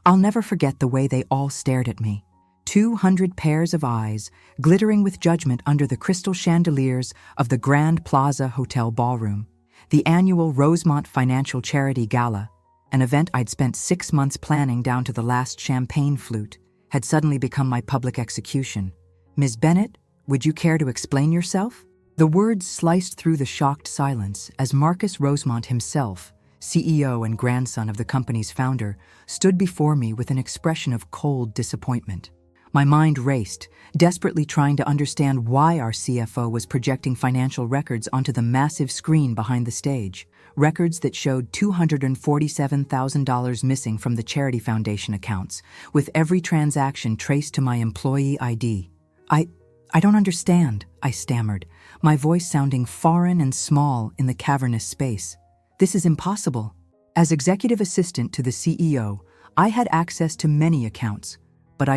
I'll never forget the way they all stared at me. 200 pairs of eyes, glittering with judgment under the crystal chandeliers of the Grand Plaza Hotel ballroom, the annual Rosemont Financial Charity Gala, an event I'd spent 6 months planning down to the last champagne flute, had suddenly become my public execution. "Ms. Bennett, would you care to explain yourself?" The words sliced through the shocked silence as Marcus Rosemont himself, CEO and grandson of the company's founder, stood before me with an expression of cold disappointment. My mind raced, desperately trying to understand why our CFO was projecting financial records onto the massive screen behind the stage, records that showed $247,000 missing from the charity foundation accounts, with every transaction traced to my employee ID. I don't understand, I stammered, my voice sounding foreign and small in the cavernous space. "This is impossible." As executive assistant to the CEO, I had access to many accounts, but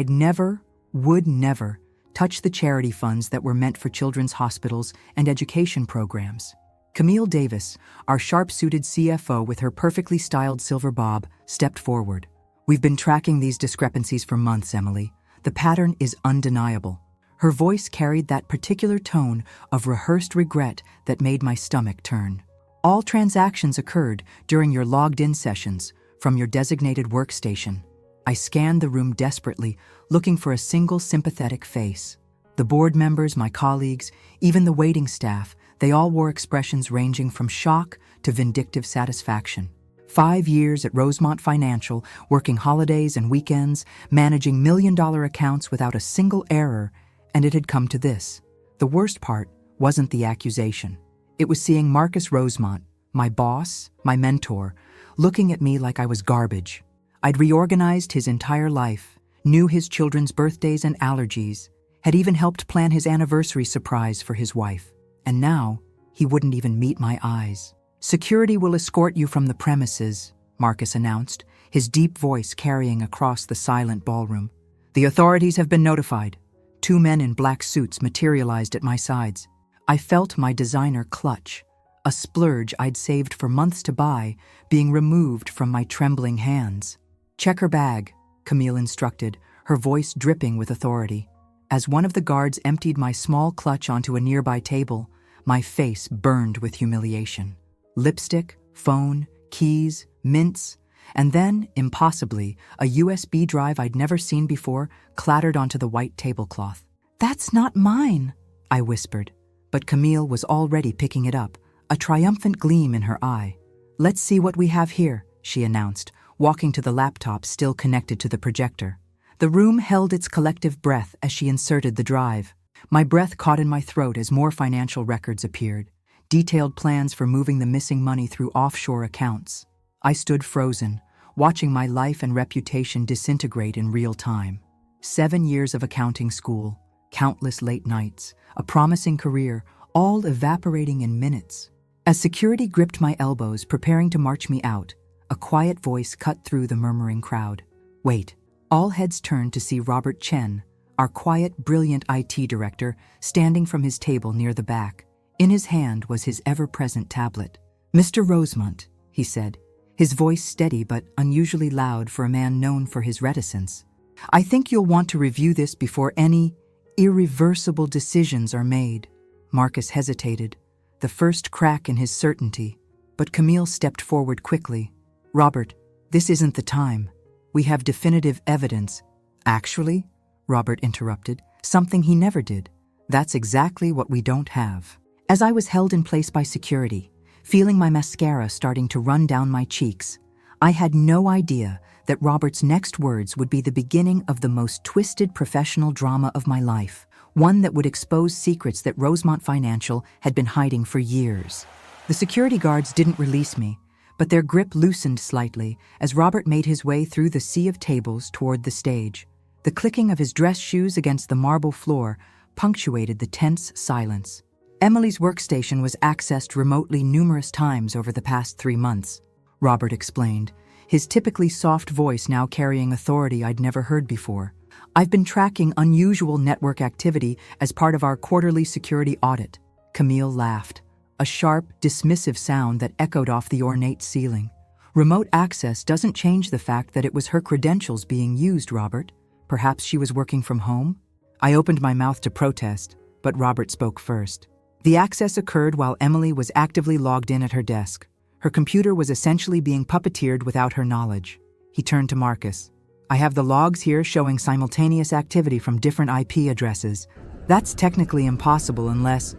would never, touch the charity funds that were meant for children's hospitals and education programs. Camille Davis, our sharp-suited CFO with her perfectly styled silver bob, stepped forward. "We've been tracking these discrepancies for months, Emily. The pattern is undeniable." Her voice carried that particular tone of rehearsed regret that made my stomach turn. "All transactions occurred during your logged-in sessions from your designated workstation." I scanned the room desperately, looking for a single sympathetic face. The board members, my colleagues, even the waiting staff, they all wore expressions ranging from shock to vindictive satisfaction. 5 years at Rosemont Financial, working holidays and weekends, managing million-dollar accounts without a single error, and it had come to this. The worst part wasn't the accusation. It was seeing Marcus Rosemont, my boss, my mentor, looking at me like I was garbage. I'd reorganized his entire life, knew his children's birthdays and allergies, had even helped plan his anniversary surprise for his wife. And now, he wouldn't even meet my eyes. "Security will escort you from the premises," Marcus announced, his deep voice carrying across the silent ballroom. "The authorities have been notified." 2 men in black suits materialized at my sides. I felt my designer clutch, a splurge I'd saved for months to buy, being removed from my trembling hands. "Check her bag," Camille instructed, her voice dripping with authority. As one of the guards emptied my small clutch onto a nearby table, my face burned with humiliation. Lipstick, phone, keys, mints, and then, impossibly, a USB drive I'd never seen before clattered onto the white tablecloth. "That's not mine," I whispered, but Camille was already picking it up, a triumphant gleam in her eye. "Let's see what we have here," she announced, walking to the laptop still connected to the projector. The room held its collective breath as she inserted the drive. My breath caught in my throat as more financial records appeared, detailed plans for moving the missing money through offshore accounts. I stood frozen, watching my life and reputation disintegrate in real time. 7 years of accounting school, countless late nights, a promising career, all evaporating in minutes. As security gripped my elbows, preparing to march me out, a quiet voice cut through the murmuring crowd. "Wait." All heads turned to see Robert Chen, our quiet, brilliant IT director, standing from his table near the back. In his hand was his ever-present tablet. "Mr. Rosemont," he said, his voice steady but unusually loud for a man known for his reticence. "I think you'll want to review this before any irreversible decisions are made." Marcus hesitated, the first crack in his certainty, but Camille stepped forward quickly. "Robert, this isn't the time. We have definitive evidence." "Actually," Robert interrupted, something he never did. "That's exactly what we don't have." As I was held in place by security, feeling my mascara starting to run down my cheeks, I had no idea that Robert's next words would be the beginning of the most twisted professional drama of my life, one that would expose secrets that Rosemont Financial had been hiding for years. The security guards didn't release me, but their grip loosened slightly as Robert made his way through the sea of tables toward the stage. The clicking of his dress shoes against the marble floor punctuated the tense silence. Emily's workstation was accessed remotely numerous times over the past 3 months, Robert explained, his typically soft voice now carrying authority I'd never heard before. "I've been tracking unusual network activity as part of our quarterly security audit." Camille laughed, a sharp, dismissive sound that echoed off the ornate ceiling. Remote access doesn't change the fact that it was her credentials being used, Robert. Perhaps she was working from home? I opened my mouth to protest, but Robert spoke first. The access occurred while Emily was actively logged in at her desk. Her computer was essentially being puppeteered without her knowledge. He turned to Marcus. I have the logs here showing simultaneous activity from different IP addresses. That's technically impossible unless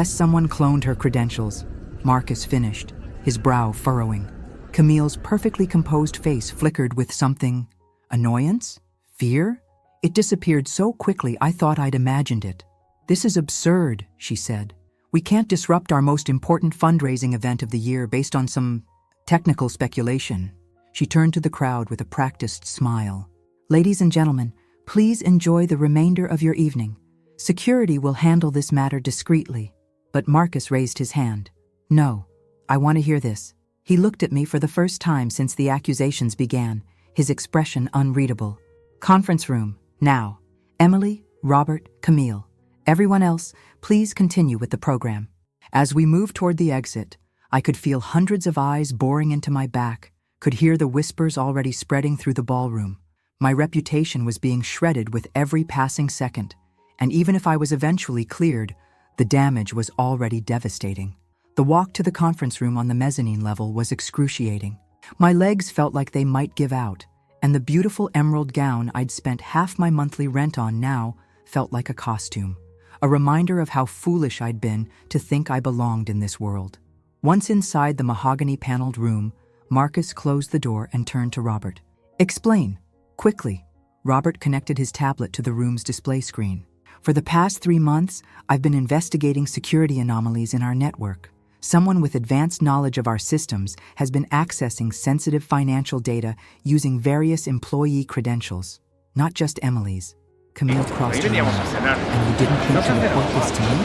someone cloned her credentials. Marcus finished, his brow furrowing. Camille's perfectly composed face flickered with something. Annoyance? Fear? It disappeared so quickly I thought I'd imagined it. This is absurd, she said. We can't disrupt our most important fundraising event of the year based on some technical speculation. She turned to the crowd with a practiced smile. Ladies and gentlemen, please enjoy the remainder of your evening. Security will handle this matter discreetly. But Marcus raised his hand. No, I want to hear this. He looked at me for the first time since the accusations began, his expression unreadable. Conference room, now. Emily, Robert, Camille. Everyone else, please continue with the program. As we moved toward the exit, I could feel hundreds of eyes boring into my back, could hear the whispers already spreading through the ballroom. My reputation was being shredded with every passing second, and even if I was eventually cleared, the damage was already devastating. The walk to the conference room on the mezzanine level was excruciating. My legs felt like they might give out, and the beautiful emerald gown I'd spent half my monthly rent on now felt like a costume. A reminder of how foolish I'd been to think I belonged in this world. Once inside the mahogany-paneled room, Marcus closed the door and turned to Robert. Explain. Quickly. Robert connected his tablet to the room's display screen. For the past 3 months, I've been investigating security anomalies in our network. Someone with advanced knowledge of our systems has been accessing sensitive financial data using various employee credentials, not just Emily's. Camille crossed her arms. And you didn't think to report this to me?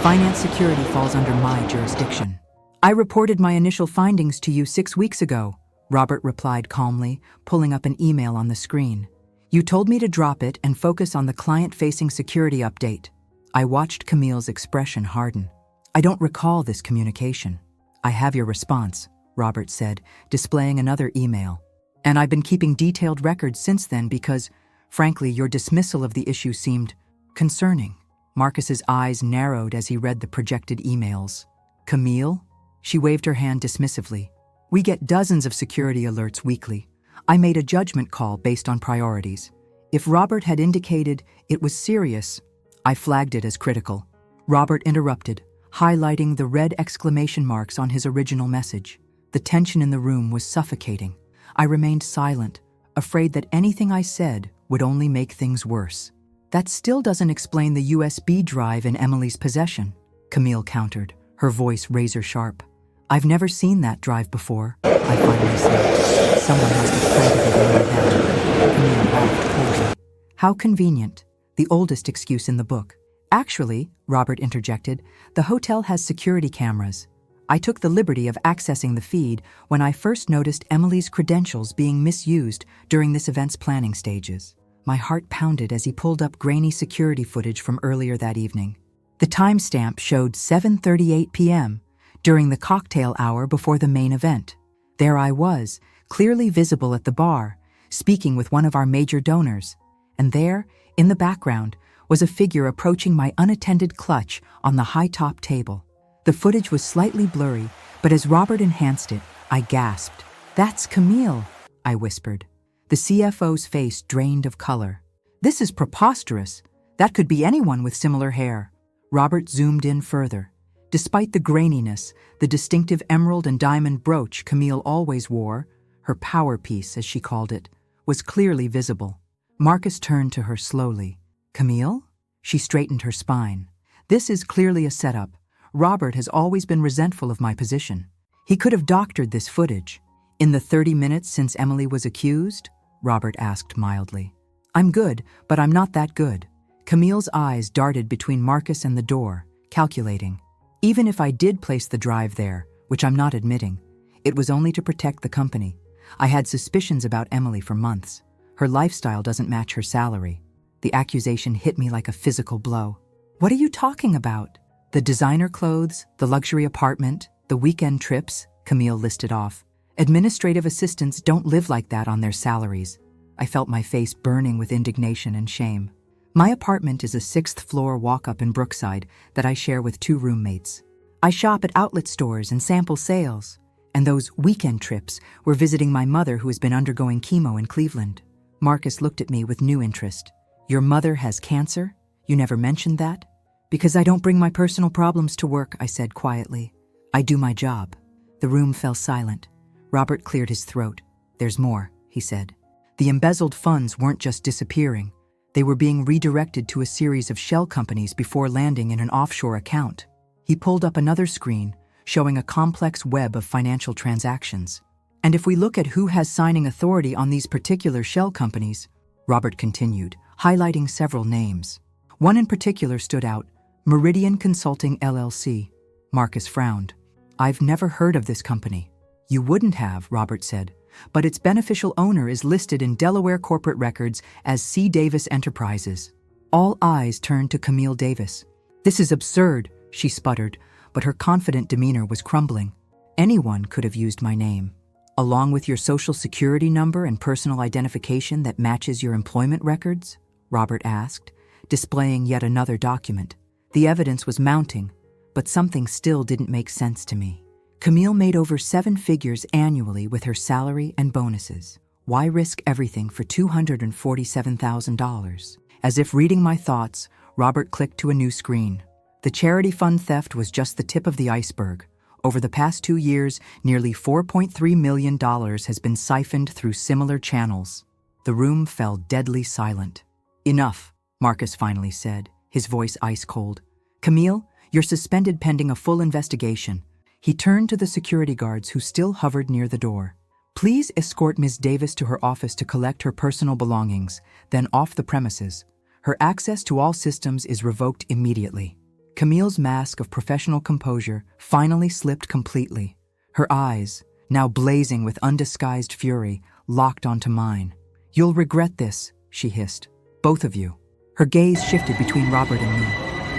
Finance security falls under my jurisdiction. I reported my initial findings to you 6 weeks ago, Robert replied calmly, pulling up an email on the screen. You told me to drop it and focus on the client-facing security update. I watched Camille's expression harden. I don't recall this communication. I have your response, Robert said, displaying another email. And I've been keeping detailed records since then because, frankly, your dismissal of the issue seemed concerning. Marcus's eyes narrowed as he read the projected emails. Camille? She waved her hand dismissively. We get dozens of security alerts weekly. I made a judgment call based on priorities. If Robert had indicated it was serious, I flagged it as critical. Robert interrupted, highlighting the red exclamation marks on his original message. The tension in the room was suffocating. I remained silent, afraid that anything I said would only make things worse. That still doesn't explain the USB drive in Emily's possession, Camille countered, her voice razor-sharp. I've never seen that drive before, I finally said. Someone must have planted it in my bag. Camille laughed coldly. How convenient, the oldest excuse in the book. Actually, Robert interjected, the hotel has security cameras. I took the liberty of accessing the feed when I first noticed Emily's credentials being misused during this event's planning stages. My heart pounded as he pulled up grainy security footage from earlier that evening. The timestamp showed 7:38 p.m., during the cocktail hour before the main event. There I was, clearly visible at the bar, speaking with one of our major donors. And there, in the background, was a figure approaching my unattended clutch on the high-top table. The footage was slightly blurry, but as Robert enhanced it, I gasped. That's Camille, I whispered. The CFO's face drained of color. This is preposterous. That could be anyone with similar hair. Robert zoomed in further. Despite the graininess, the distinctive emerald and diamond brooch Camille always wore, her power piece, as she called it, was clearly visible. Marcus turned to her slowly. Camille? She straightened her spine. This is clearly a setup. Robert has always been resentful of my position. He could have doctored this footage. In the 30 minutes since Emily was accused? Robert asked mildly. I'm good, but I'm not that good. Camille's eyes darted between Marcus and the door, calculating. Even if I did place the drive there, which I'm not admitting, it was only to protect the company. I had suspicions about Emily for months. Her lifestyle doesn't match her salary. The accusation hit me like a physical blow. What are you talking about? The designer clothes, the luxury apartment, the weekend trips, Camille listed off. Administrative assistants don't live like that on their salaries. I felt my face burning with indignation and shame. My apartment is a 6th-floor walk-up in Brookside that I share with 2 roommates. I shop at outlet stores and sample sales. And those weekend trips were visiting my mother who has been undergoing chemo in Cleveland. Marcus looked at me with new interest. Your mother has cancer? You never mentioned that? Because I don't bring my personal problems to work, I said quietly. I do my job. The room fell silent. Robert cleared his throat. There's more, he said. The embezzled funds weren't just disappearing. They were being redirected to a series of shell companies before landing in an offshore account. He pulled up another screen, showing a complex web of financial transactions. And if we look at who has signing authority on these particular shell companies, Robert continued, highlighting several names. One in particular stood out, Meridian Consulting LLC. Marcus frowned. I've never heard of this company. You wouldn't have, Robert said, but its beneficial owner is listed in Delaware corporate records as C. Davis Enterprises. All eyes turned to Camille Davis. This is absurd, she sputtered, but her confident demeanor was crumbling. Anyone could have used my name. Along with your social security number and personal identification that matches your employment records? Robert asked, displaying yet another document. The evidence was mounting, but something still didn't make sense to me. Camille made over 7 figures annually with her salary and bonuses. Why risk everything for $247,000? As if reading my thoughts, Robert clicked to a new screen. The charity fund theft was just the tip of the iceberg. Over the past 2 years, nearly $4.3 million has been siphoned through similar channels. The room fell deadly silent. Enough, Marcus finally said, his voice ice cold. Camille, you're suspended pending a full investigation. He turned to the security guards who still hovered near the door. Please escort Ms. Davis to her office to collect her personal belongings, then off the premises. Her access to all systems is revoked immediately. Camille's mask of professional composure finally slipped completely. Her eyes, now blazing with undisguised fury, locked onto mine. You'll regret this, she hissed. Both of you. Her gaze shifted between Robert and me.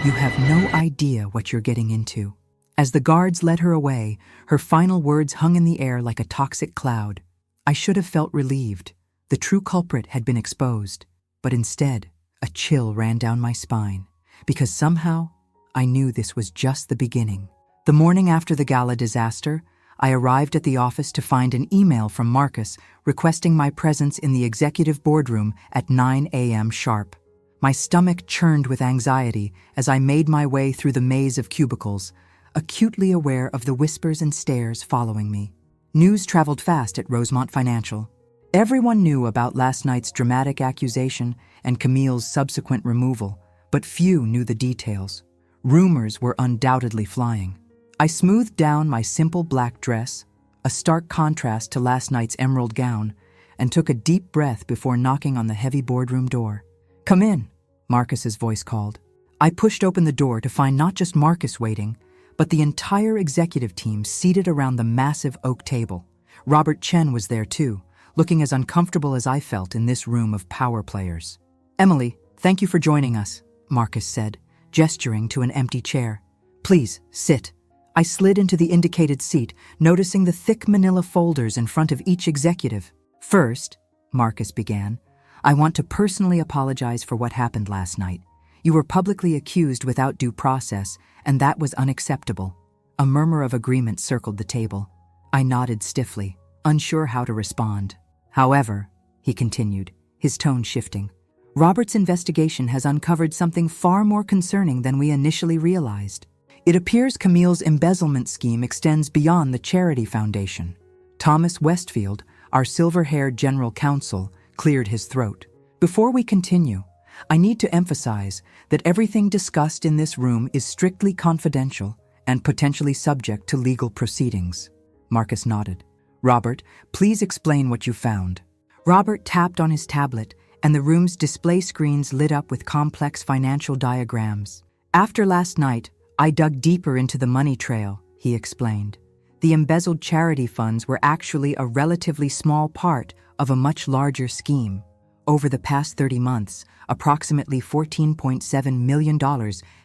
You have no idea what you're getting into. As the guards led her away, her final words hung in the air like a toxic cloud. I should have felt relieved. The true culprit had been exposed. But instead, a chill ran down my spine. Because somehow, I knew this was just the beginning. The morning after the Gala disaster, I arrived at the office to find an email from Marcus requesting my presence in the executive boardroom at 9 a.m. sharp. My stomach churned with anxiety as I made my way through the maze of cubicles, acutely aware of the whispers and stares following me. News traveled fast at Rosemont Financial. Everyone knew about last night's dramatic accusation and Camille's subsequent removal, but few knew the details. Rumors were undoubtedly flying. I smoothed down my simple black dress, a stark contrast to last night's emerald gown, and took a deep breath before knocking on the heavy boardroom door. Come in, Marcus's voice called. I pushed open the door to find not just Marcus waiting, but the entire executive team seated around the massive oak table. Robert Chen was there too, looking as uncomfortable as I felt in this room of power players. Emily, thank you for joining us, Marcus said, gesturing to an empty chair. Please, sit. I slid into the indicated seat, noticing the thick manila folders in front of each executive. First, Marcus began, I want to personally apologize for what happened last night. You were publicly accused without due process, and that was unacceptable. A murmur of agreement circled the table. I nodded stiffly, unsure how to respond. However, he continued, his tone shifting, Robert's investigation has uncovered something far more concerning than we initially realized. It appears Camille's embezzlement scheme extends beyond the charity foundation. Thomas Westfield, our silver-haired general counsel, cleared his throat. Before we continue, I need to emphasize that everything discussed in this room is strictly confidential and potentially subject to legal proceedings. Marcus nodded. Robert, please explain what you found. Robert tapped on his tablet, and the room's display screens lit up with complex financial diagrams. After last night, I dug deeper into the money trail, he explained. The embezzled charity funds were actually a relatively small part of a much larger scheme. Over the past 30 months, approximately $14.7 million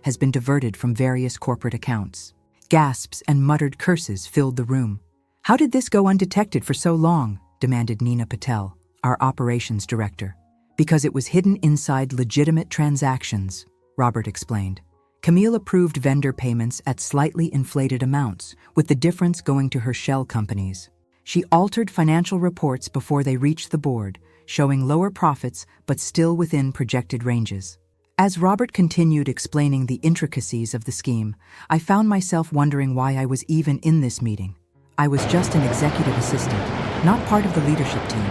has been diverted from various corporate accounts. Gasps and muttered curses filled the room. How did this go undetected for so long? Demanded Nina Patel, our operations director. Because it was hidden inside legitimate transactions, Robert explained. Camille approved vendor payments at slightly inflated amounts, with the difference going to her shell companies. She altered financial reports before they reached the board, showing lower profits but still within projected ranges. As Robert continued explaining the intricacies of the scheme, I found myself wondering why I was even in this meeting. I was just an executive assistant, not part of the leadership team.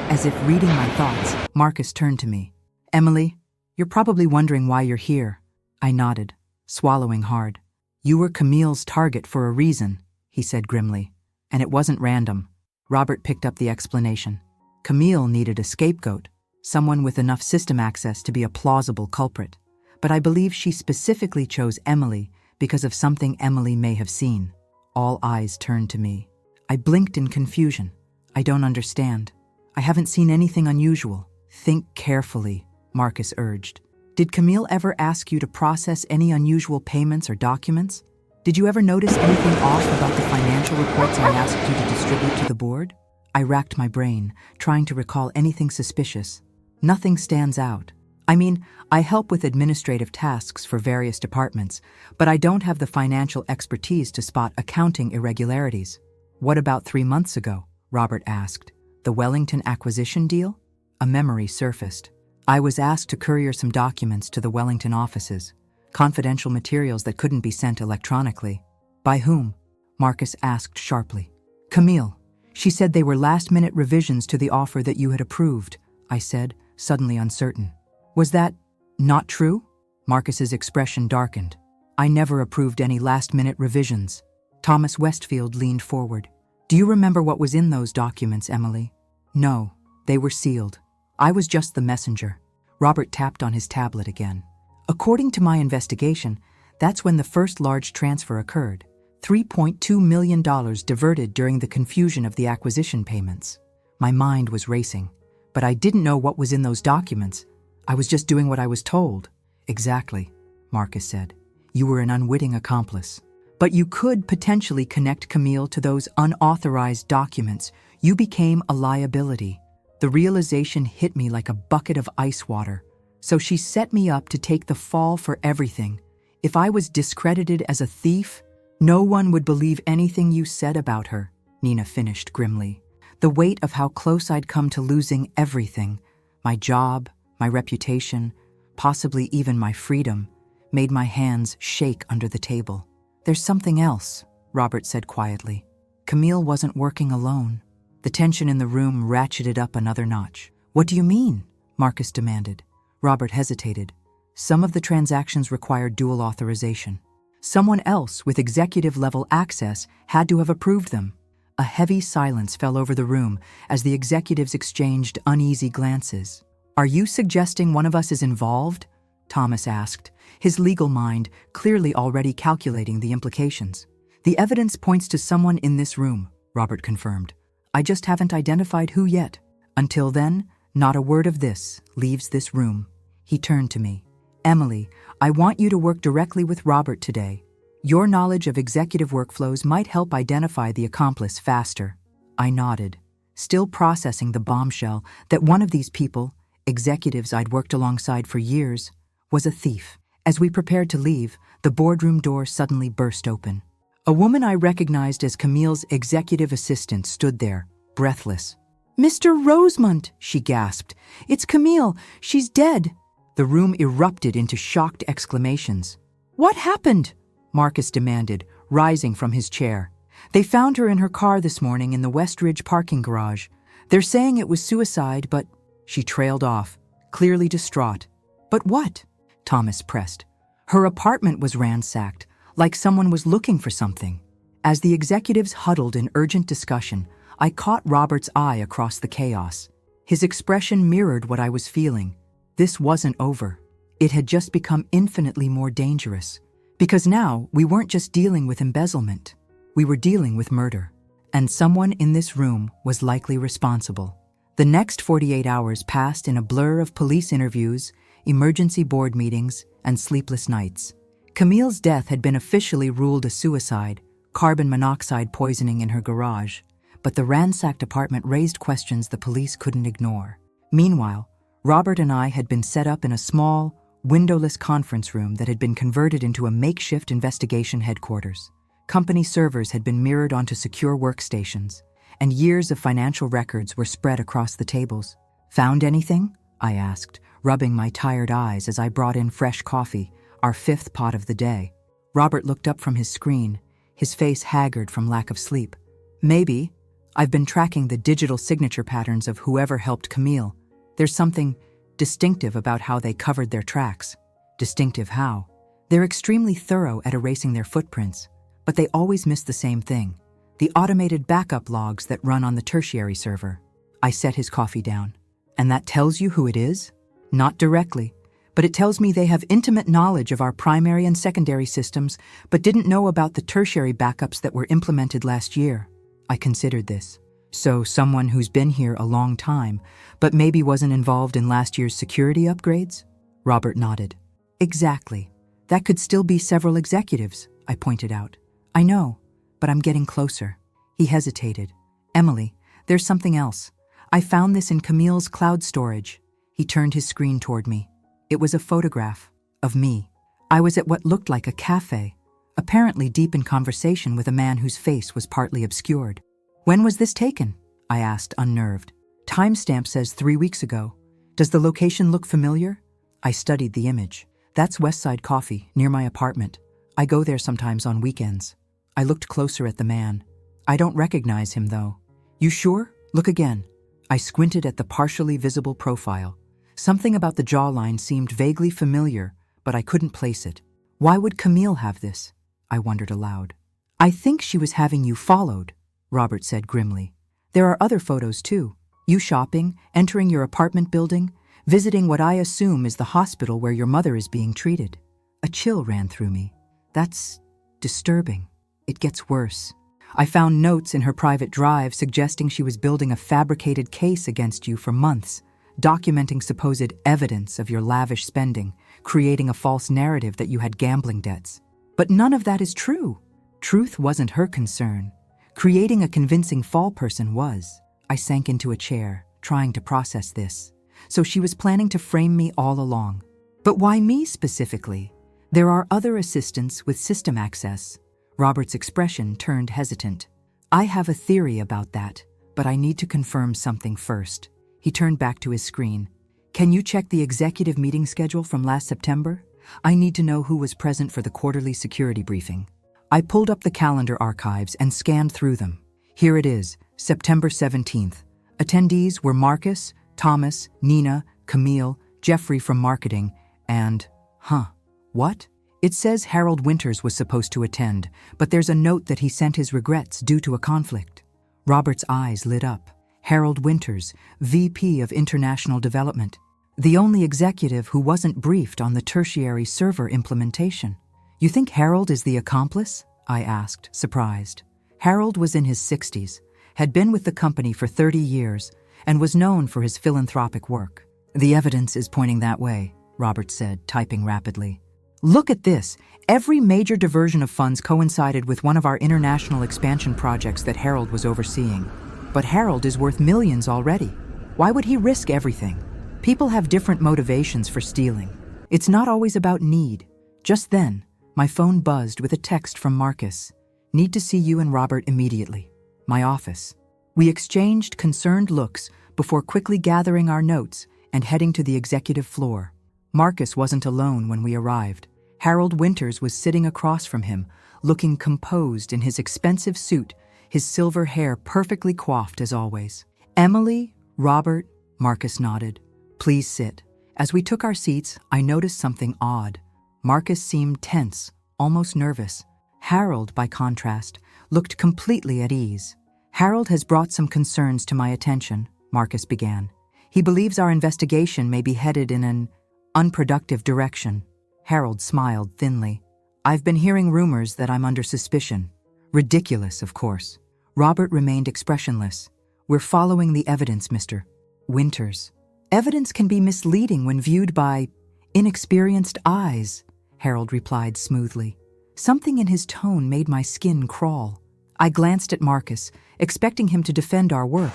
As if reading my thoughts, Marcus turned to me. Emily, you're probably wondering why you're here. I nodded, swallowing hard. You were Camille's target for a reason, he said grimly. And it wasn't random. Robert picked up the explanation. Camille needed a scapegoat, someone with enough system access to be a plausible culprit. But I believe she specifically chose Emily because of something Emily may have seen. All eyes turned to me. I blinked in confusion. I don't understand. I haven't seen anything unusual. Think carefully, Marcus urged. Did Camille ever ask you to process any unusual payments or documents? Did you ever notice anything off about the financial reports I asked you to distribute to the board? I racked my brain, trying to recall anything suspicious. Nothing stands out. I mean, I help with administrative tasks for various departments, but I don't have the financial expertise to spot accounting irregularities. What about 3 months ago? Robert asked. The Wellington acquisition deal? A memory surfaced. I was asked to courier some documents to the Wellington offices, confidential materials that couldn't be sent electronically. By whom? Marcus asked sharply. Camille. She said they were last-minute revisions to the offer that you had approved, I said, suddenly uncertain. Was that not true? Marcus's expression darkened. I never approved any last-minute revisions. Thomas Westfield leaned forward. Do you remember what was in those documents, Emily? No, they were sealed. I was just the messenger. Robert tapped on his tablet again. According to my investigation, that's when the first large transfer occurred. $3.2 million diverted during the confusion of the acquisition payments. My mind was racing, but I didn't know what was in those documents. I was just doing what I was told. Exactly, Marcus said. You were an unwitting accomplice. But you could potentially connect Camille to those unauthorized documents. You became a liability. The realization hit me like a bucket of ice water. So she set me up to take the fall for everything. If I was discredited as a thief, no one would believe anything you said about her, Nina finished grimly. The weight of how close I'd come to losing everything, my job, my reputation, possibly even my freedom, made my hands shake under the table. There's something else, Robert said quietly. Camille wasn't working alone. The tension in the room ratcheted up another notch. What do you mean? Marcus demanded. Robert hesitated. Some of the transactions required dual authorization. Someone else with executive-level access had to have approved them. A heavy silence fell over the room as the executives exchanged uneasy glances. Are you suggesting one of us is involved? Thomas asked, his legal mind clearly already calculating the implications. The evidence points to someone in this room, Robert confirmed. I just haven't identified who yet. Until then, not a word of this leaves this room. He turned to me. Emily, I want you to work directly with Robert today. Your knowledge of executive workflows might help identify the accomplice faster. I nodded, still processing the bombshell that one of these people, executives I'd worked alongside for years, was a thief. As we prepared to leave, the boardroom door suddenly burst open. A woman I recognized as Camille's executive assistant stood there, breathless. Mr. Rosemont, she gasped. It's Camille. She's dead. The room erupted into shocked exclamations. What happened? Marcus demanded, rising from his chair. They found her in her car this morning in the Westridge parking garage. They're saying it was suicide, but... She trailed off, clearly distraught. But what? Thomas pressed. Her apartment was ransacked, like someone was looking for something. As the executives huddled in urgent discussion, I caught Robert's eye across the chaos. His expression mirrored what I was feeling. This wasn't over. It had just become infinitely more dangerous. Because now, we weren't just dealing with embezzlement. We were dealing with murder. And someone in this room was likely responsible. The next 48 hours passed in a blur of police interviews, emergency board meetings, and sleepless nights. Camille's death had been officially ruled a suicide, carbon monoxide poisoning in her garage, but the ransacked apartment raised questions the police couldn't ignore. Meanwhile, Robert and I had been set up in a small, windowless conference room that had been converted into a makeshift investigation headquarters. Company servers had been mirrored onto secure workstations, and years of financial records were spread across the tables. "Found anything?" I asked, rubbing my tired eyes as I brought in fresh coffee, our 5th pot of the day. Robert looked up from his screen, his face haggard from lack of sleep. "Maybe. I've been tracking the digital signature patterns of whoever helped Camille. There's something distinctive about how they covered their tracks." "Distinctive how?" "They're extremely thorough at erasing their footprints, but they always miss the same thing: the automated backup logs that run on the tertiary server." I set his coffee down. "And that tells you who it is?" "Not directly, but it tells me they have intimate knowledge of our primary and secondary systems, but didn't know about the tertiary backups that were implemented last year." I considered this. "So someone who's been here a long time, but maybe wasn't involved in last year's security upgrades?" Robert nodded. "Exactly. That could still be several executives," I pointed out. "I know, but I'm getting closer." He hesitated. "Emily, there's something else. I found this in Camille's cloud storage." He turned his screen toward me. It was a photograph of me. I was at what looked like a cafe, apparently deep in conversation with a man whose face was partly obscured. "When was this taken?" I asked, unnerved. "Timestamp says 3 weeks ago. Does the location look familiar?" I studied the image. "That's Westside Coffee, near my apartment. I go there sometimes on weekends." I looked closer at the man. "I don't recognize him, though." "You sure? Look again." I squinted at the partially visible profile. Something about the jawline seemed vaguely familiar, but I couldn't place it. "Why would Camille have this?" I wondered aloud. "I think she was having you followed," Robert said grimly. "There are other photos too. You shopping, entering your apartment building, visiting what I assume is the hospital where your mother is being treated." A chill ran through me. "That's disturbing. It gets worse. I found notes in her private drive suggesting she was building a fabricated case against you for months, documenting supposed evidence of your lavish spending, creating a false narrative that you had gambling debts. But none of that is true. Truth wasn't her concern. Creating a convincing fall person was." I sank into a chair, trying to process this. "So she was planning to frame me all along. But why me specifically? There are other assistants with system access." Robert's expression turned hesitant. "I have a theory about that, but I need to confirm something first." He turned back to his screen. "Can you check the executive meeting schedule from last September? I need to know who was present for the quarterly security briefing." I pulled up the calendar archives and scanned through them. Here it is, September 17th. Attendees were Marcus, Thomas, Nina, Camille, Jeffrey from marketing, and... What? It says Harold Winters was supposed to attend, but there's a note that he sent his regrets due to a conflict. Robert's eyes lit up. Harold Winters, VP of International Development. The only executive who wasn't briefed on the tertiary server implementation. "You think Harold is the accomplice?" I asked, surprised. Harold was in his 60s, had been with the company for 30 years, and was known for his philanthropic work. "The evidence is pointing that way," Robert said, typing rapidly. "Look at this. Every major diversion of funds coincided with one of our international expansion projects that Harold was overseeing. But Harold is worth millions already. Why would he risk everything? People have different motivations for stealing. It's not always about need." Just then, my phone buzzed with a text from Marcus. "Need to see you and Robert immediately." My office. We exchanged concerned looks before quickly gathering our notes and heading to the executive floor. Marcus wasn't alone when we arrived. Harold Winters was sitting across from him, looking composed in his expensive suit, his silver hair perfectly coiffed as always. "Emily, Robert," Marcus nodded. "Please sit." As we took our seats, I noticed something odd. Marcus seemed tense, almost nervous. Harold, by contrast, looked completely at ease. "Harold has brought some concerns to my attention," Marcus began. "He believes our investigation may be headed in an unproductive direction." Harold smiled thinly. "I've been hearing rumors that I'm under suspicion." Ridiculous, of course. Robert remained expressionless. "We're following the evidence, Mr. Winters." "Evidence can be misleading when viewed by inexperienced eyes," Harold replied smoothly. Something in his tone made my skin crawl. I glanced at Marcus, expecting him to defend our work,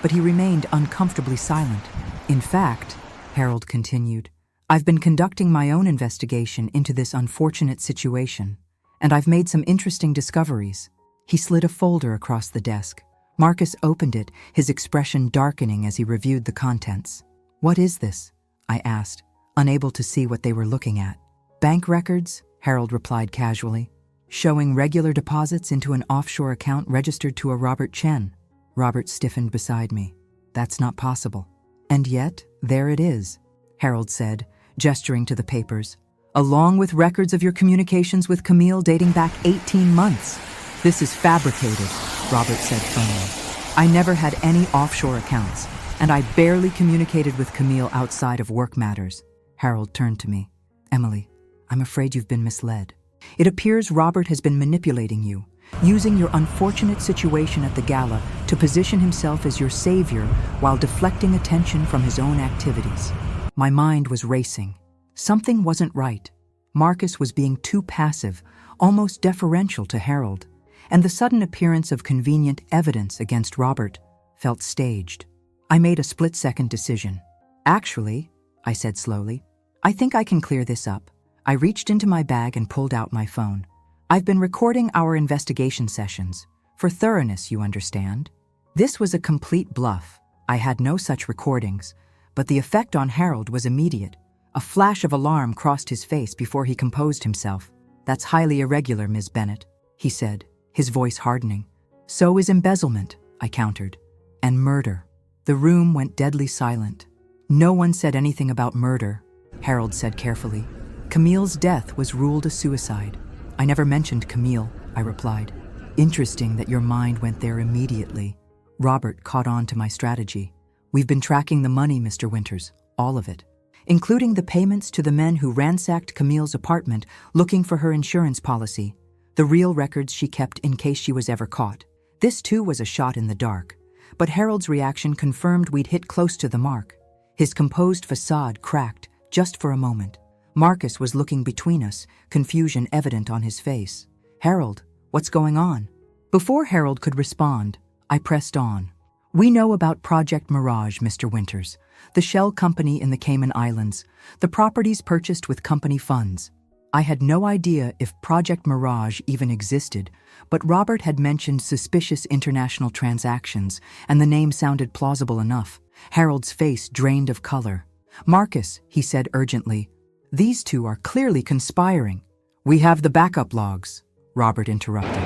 but he remained uncomfortably silent. In fact, Harold continued, I've been conducting my own investigation into this unfortunate situation, and I've made some interesting discoveries. He slid a folder across the desk. Marcus opened it, his expression darkening as he reviewed the contents. What is this? I asked, unable to see what they were looking at. Bank records, Harold replied casually, showing regular deposits into an offshore account registered to a Robert Chen. Robert stiffened beside me. That's not possible. And yet, there it is, Harold said, gesturing to the papers, along with records of your communications with Camille dating back 18 months. This is fabricated, Robert said firmly. I never had any offshore accounts, and I barely communicated with Camille outside of work matters. Harold turned to me. Emily, I'm afraid you've been misled. It appears Robert has been manipulating you, using your unfortunate situation at the gala to position himself as your savior while deflecting attention from his own activities. My mind was racing. Something wasn't right. Marcus was being too passive, almost deferential to Harold, and the sudden appearance of convenient evidence against Robert felt staged. I made a split-second decision. Actually, I said slowly, I think I can clear this up. I reached into my bag and pulled out my phone. I've been recording our investigation sessions. For thoroughness, you understand. This was a complete bluff. I had no such recordings, but the effect on Harold was immediate. A flash of alarm crossed his face before he composed himself. That's highly irregular, Ms. Bennett, he said, his voice hardening. So is embezzlement, I countered. And murder. The room went deadly silent. No one said anything about murder, Harold said carefully. Camille's death was ruled a suicide. I never mentioned Camille, I replied. Interesting that your mind went there immediately. Robert caught on to my strategy. We've been tracking the money, Mr. Winters, all of it, including the payments to the men who ransacked Camille's apartment looking for her insurance policy, the real records she kept in case she was ever caught. This too was a shot in the dark, but Harold's reaction confirmed we'd hit close to the mark. His composed facade cracked just for a moment. Marcus was looking between us, confusion evident on his face. Harold, what's going on? Before Harold could respond, I pressed on. We know about Project Mirage, Mr. Winters, the shell company in the Cayman Islands, the properties purchased with company funds. I had no idea if Project Mirage even existed, but Robert had mentioned suspicious international transactions, and the name sounded plausible enough. Harold's face drained of color. Marcus, he said urgently, these two are clearly conspiring. We have the backup logs, Robert interrupted.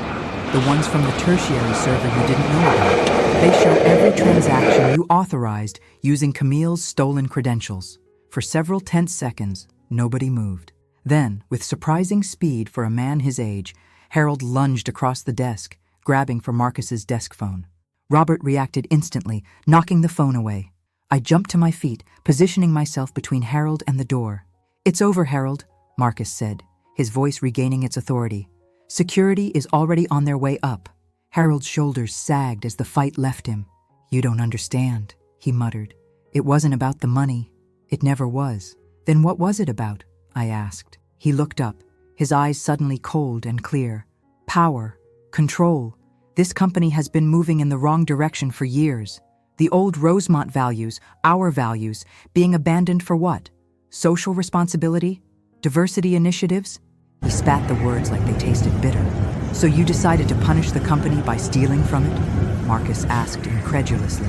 The ones from the tertiary server you didn't know about. They show every transaction you authorized using Camille's stolen credentials. For several tense seconds, nobody moved. Then, with surprising speed for a man his age, Harold lunged across the desk, grabbing for Marcus's desk phone. Robert reacted instantly, knocking the phone away. I jumped to my feet, positioning myself between Harold and the door. It's over, Harold, Marcus said, his voice regaining its authority. Security is already on their way up. Harold's shoulders sagged as the fight left him. You don't understand, he muttered. It wasn't about the money. It never was. Then what was it about? I asked. He looked up, his eyes suddenly cold and clear. Power. Control. This company has been moving in the wrong direction for years. The old Rosemont values, our values, being abandoned for what? Social responsibility? Diversity initiatives? He spat the words like they tasted bitter. So you decided to punish the company by stealing from it? Marcus asked incredulously.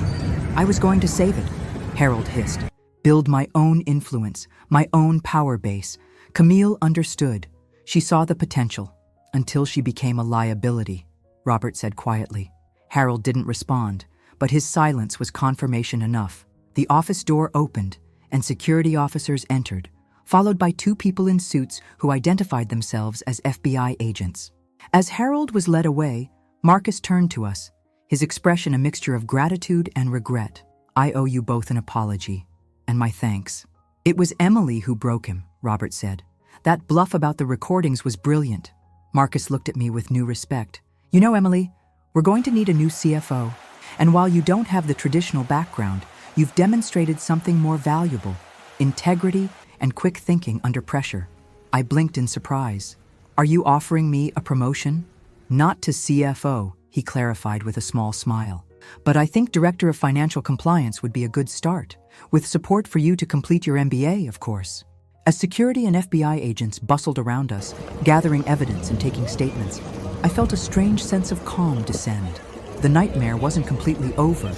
I was going to save it, Harold hissed. Build my own influence, my own power base. Camille understood. She saw the potential, until she became a liability, Robert said quietly. Harold didn't respond, but his silence was confirmation enough. The office door opened, and security officers entered, followed by two people in suits who identified themselves as FBI agents. As Harold was led away, Marcus turned to us, his expression a mixture of gratitude and regret. I owe you both an apology, and my thanks. It was Emily who broke him, Robert said. That bluff about the recordings was brilliant. Marcus looked at me with new respect. You know, Emily, we're going to need a new CFO, and while you don't have the traditional background, you've demonstrated something more valuable, integrity and quick thinking under pressure. I blinked in surprise. Are you offering me a promotion? Not to CFO, he clarified with a small smile. But I think Director of Financial Compliance would be a good start, with support for you to complete your MBA, of course. As security and FBI agents bustled around us, gathering evidence and taking statements, I felt a strange sense of calm descend. The nightmare wasn't completely over.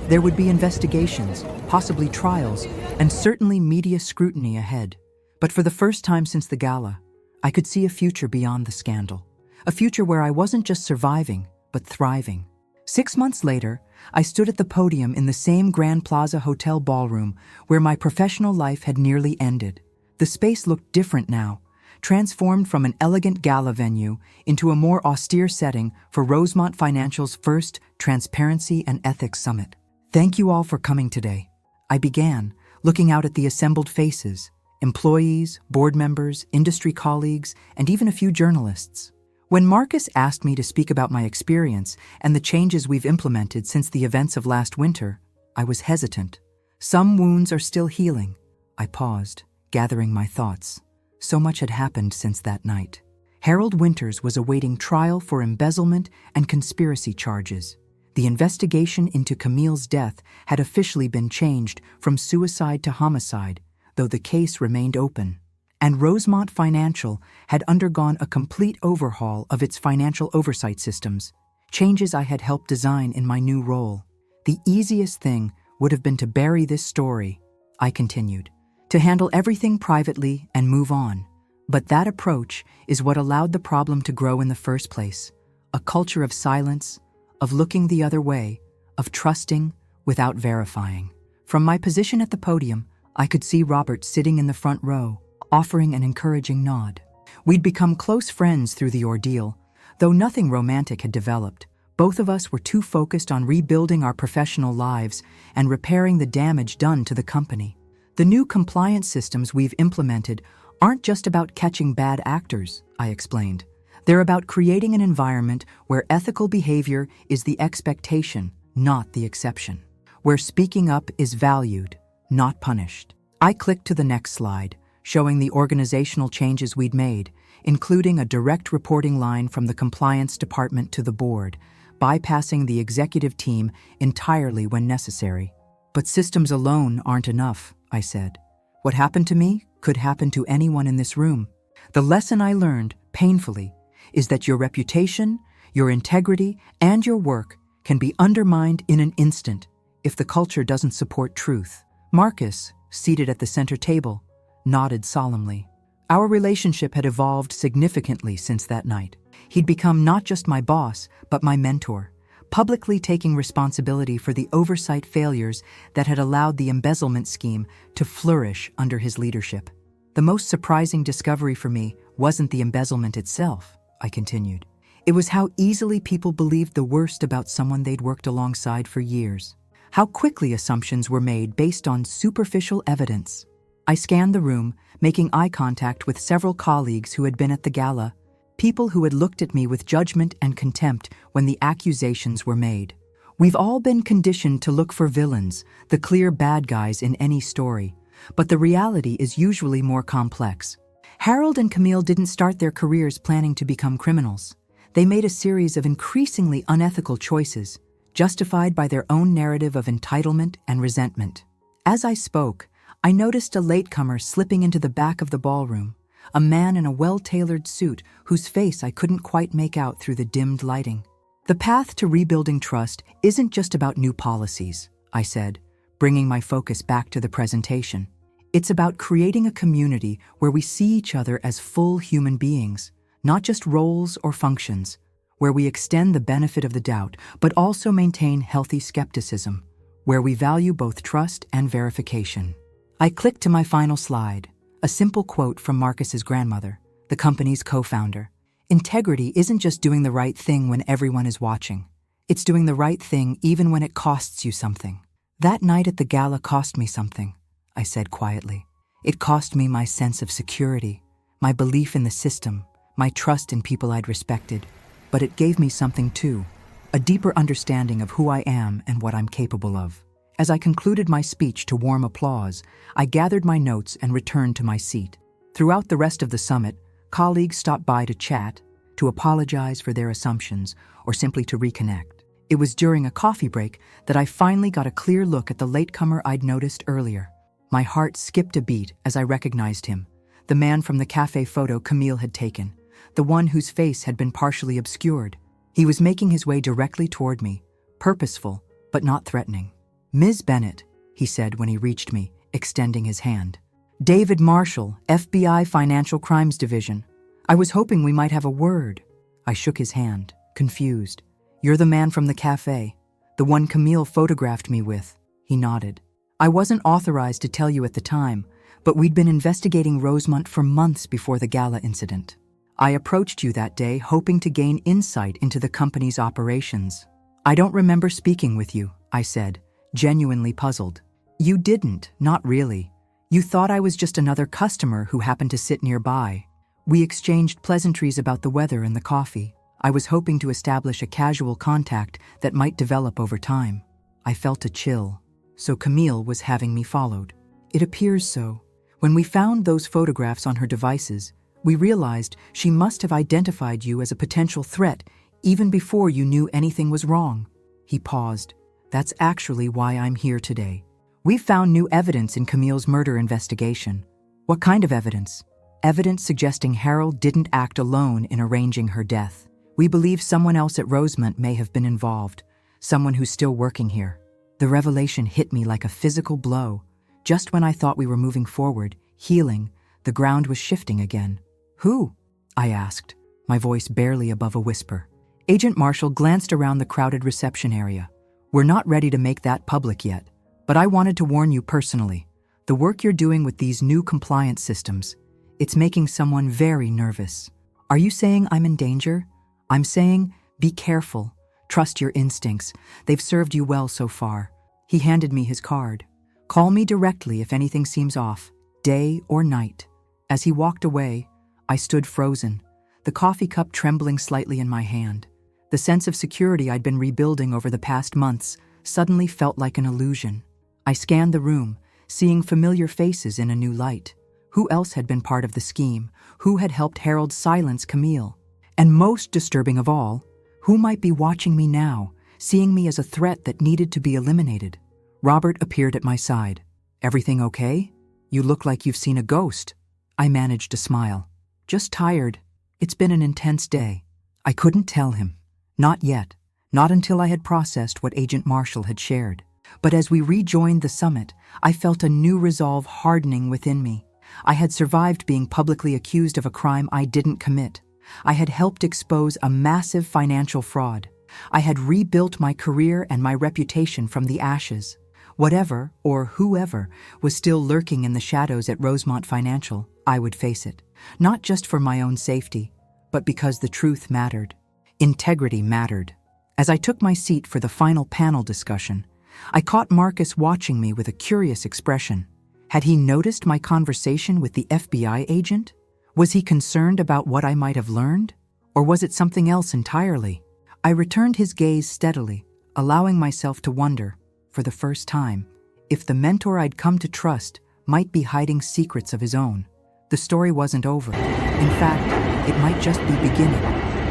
There would be investigations, possibly trials, and certainly media scrutiny ahead. But for the first time since the gala, I could see a future beyond the scandal. A future where I wasn't just surviving, but thriving. 6 months later, I stood at the podium in the same Grand Plaza Hotel ballroom where my professional life had nearly ended. The space looked different now, transformed from an elegant gala venue into a more austere setting for Rosemont Financial's first Transparency and Ethics Summit. Thank you all for coming today. I began, looking out at the assembled faces, employees, board members, industry colleagues, and even a few journalists. When Marcus asked me to speak about my experience and the changes we've implemented since the events of last winter, I was hesitant. Some wounds are still healing. I paused, gathering my thoughts. So much had happened since that night. Harold Winters was awaiting trial for embezzlement and conspiracy charges. The investigation into Camille's death had officially been changed from suicide to homicide, though the case remained open. And Rosemont Financial had undergone a complete overhaul of its financial oversight systems, changes I had helped design in my new role. The easiest thing would have been to bury this story, I continued, to handle everything privately and move on. But that approach is what allowed the problem to grow in the first place. A culture of silence, of looking the other way, of trusting without verifying. From my position at the podium, I could see Robert sitting in the front row, offering an encouraging nod. We'd become close friends through the ordeal, though nothing romantic had developed. Both of us were too focused on rebuilding our professional lives and repairing the damage done to the company. The new compliance systems we've implemented aren't just about catching bad actors, I explained. They're about creating an environment where ethical behavior is the expectation, not the exception. Where speaking up is valued, not punished. I clicked to the next slide, showing the organizational changes we'd made, including a direct reporting line from the compliance department to the board, bypassing the executive team entirely when necessary. But systems alone aren't enough, I said. What happened to me could happen to anyone in this room. The lesson I learned, painfully, is that your reputation, your integrity, and your work can be undermined in an instant if the culture doesn't support truth. Marcus, seated at the center table, nodded solemnly. Our relationship had evolved significantly since that night. He'd become not just my boss, but my mentor, publicly taking responsibility for the oversight failures that had allowed the embezzlement scheme to flourish under his leadership. The most surprising discovery for me wasn't the embezzlement itself, I continued. It was how easily people believed the worst about someone they'd worked alongside for years. How quickly assumptions were made based on superficial evidence. I scanned the room, making eye contact with several colleagues who had been at the gala, people who had looked at me with judgment and contempt when the accusations were made. We've all been conditioned to look for villains, the clear bad guys in any story, but the reality is usually more complex. Harold and Camille didn't start their careers planning to become criminals. They made a series of increasingly unethical choices, justified by their own narrative of entitlement and resentment. As I spoke, I noticed a latecomer slipping into the back of the ballroom, a man in a well-tailored suit whose face I couldn't quite make out through the dimmed lighting. The path to rebuilding trust isn't just about new policies, I said, bringing my focus back to the presentation. It's about creating a community where we see each other as full human beings, not just roles or functions, where we extend the benefit of the doubt, but also maintain healthy skepticism, where we value both trust and verification. I clicked to my final slide, a simple quote from Marcus's grandmother, the company's co-founder. Integrity isn't just doing the right thing when everyone is watching. It's doing the right thing even when it costs you something. That night at the gala cost me something, I said quietly. It cost me my sense of security, my belief in the system, my trust in people I'd respected. But it gave me something too, a deeper understanding of who I am and what I'm capable of. As I concluded my speech to warm applause, I gathered my notes and returned to my seat. Throughout the rest of the summit, Colleagues stopped by to chat, to apologize for their assumptions, or simply to reconnect. It was during a coffee break that I finally got a clear look at the latecomer I'd noticed earlier. My heart skipped a beat as I recognized him, the man from the cafe photo Camille had taken, the one whose face had been partially obscured. He was making his way directly toward me, purposeful, but not threatening. "Ms. Bennett," he said when he reached me, extending his hand. "David Marshall, FBI Financial Crimes Division. I was hoping we might have a word." I shook his hand, confused. "You're the man from the cafe, the one Camille photographed me with." He nodded. "I wasn't authorized to tell you at the time, but we'd been investigating Rosemont for months before the Gala incident. I approached you that day hoping to gain insight into the company's operations." "I don't remember speaking with you," I said, genuinely puzzled. "You didn't, not really. You thought I was just another customer who happened to sit nearby. We exchanged pleasantries about the weather and the coffee. I was hoping to establish a casual contact that might develop over time." I felt a chill. So Camille was having me followed. It appears so. When we found those photographs on her devices, we realized she must have identified you as a potential threat even before you knew anything was wrong. He paused. "That's actually why I'm here today. We found new evidence in Camille's murder investigation." "What kind of evidence?" "Evidence suggesting Harold didn't act alone in arranging her death. We believe someone else at Rosemont may have been involved, someone who's still working here." The revelation hit me like a physical blow. Just when I thought we were moving forward, healing, the ground was shifting again. "Who?" I asked, my voice barely above a whisper. Agent Marshall glanced around the crowded reception area. "We're not ready to make that public yet, but I wanted to warn you personally. The work you're doing with these new compliance systems, it's making someone very nervous." "Are you saying I'm in danger?" "I'm saying, be careful. Trust your instincts. They've served you well so far." He handed me his card. "Call me directly if anything seems off, day or night." As he walked away, I stood frozen, the coffee cup trembling slightly in my hand. The sense of security I'd been rebuilding over the past months suddenly felt like an illusion. I scanned the room, seeing familiar faces in a new light. Who else had been part of the scheme? Who had helped Harold silence Camille? And most disturbing of all, who might be watching me now, seeing me as a threat that needed to be eliminated? Robert appeared at my side. "Everything okay? You look like you've seen a ghost." I managed to smile. "Just tired. It's been an intense day." I couldn't tell him. Not yet. Not until I had processed what Agent Marshall had shared. But as we rejoined the summit, I felt a new resolve hardening within me. I had survived being publicly accused of a crime I didn't commit. I had helped expose a massive financial fraud. I had rebuilt my career and my reputation from the ashes. Whatever, or whoever, was still lurking in the shadows at Rosemont Financial, I would face it. Not just for my own safety, but because the truth mattered. Integrity mattered. As I took my seat for the final panel discussion, I caught Marcus watching me with a curious expression. Had he noticed my conversation with the FBI agent? Was he concerned about what I might have learned? Or was it something else entirely? I returned his gaze steadily, allowing myself to wonder, for the first time, if the mentor I'd come to trust might be hiding secrets of his own. The story wasn't over. In fact, it might just be beginning.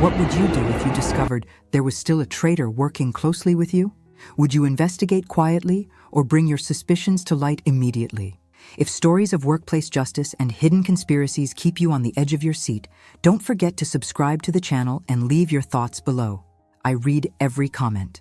What would you do if you discovered there was still a traitor working closely with you? Would you investigate quietly or bring your suspicions to light immediately? If stories of workplace justice and hidden conspiracies keep you on the edge of your seat, don't forget to subscribe to the channel and leave your thoughts below. I read every comment.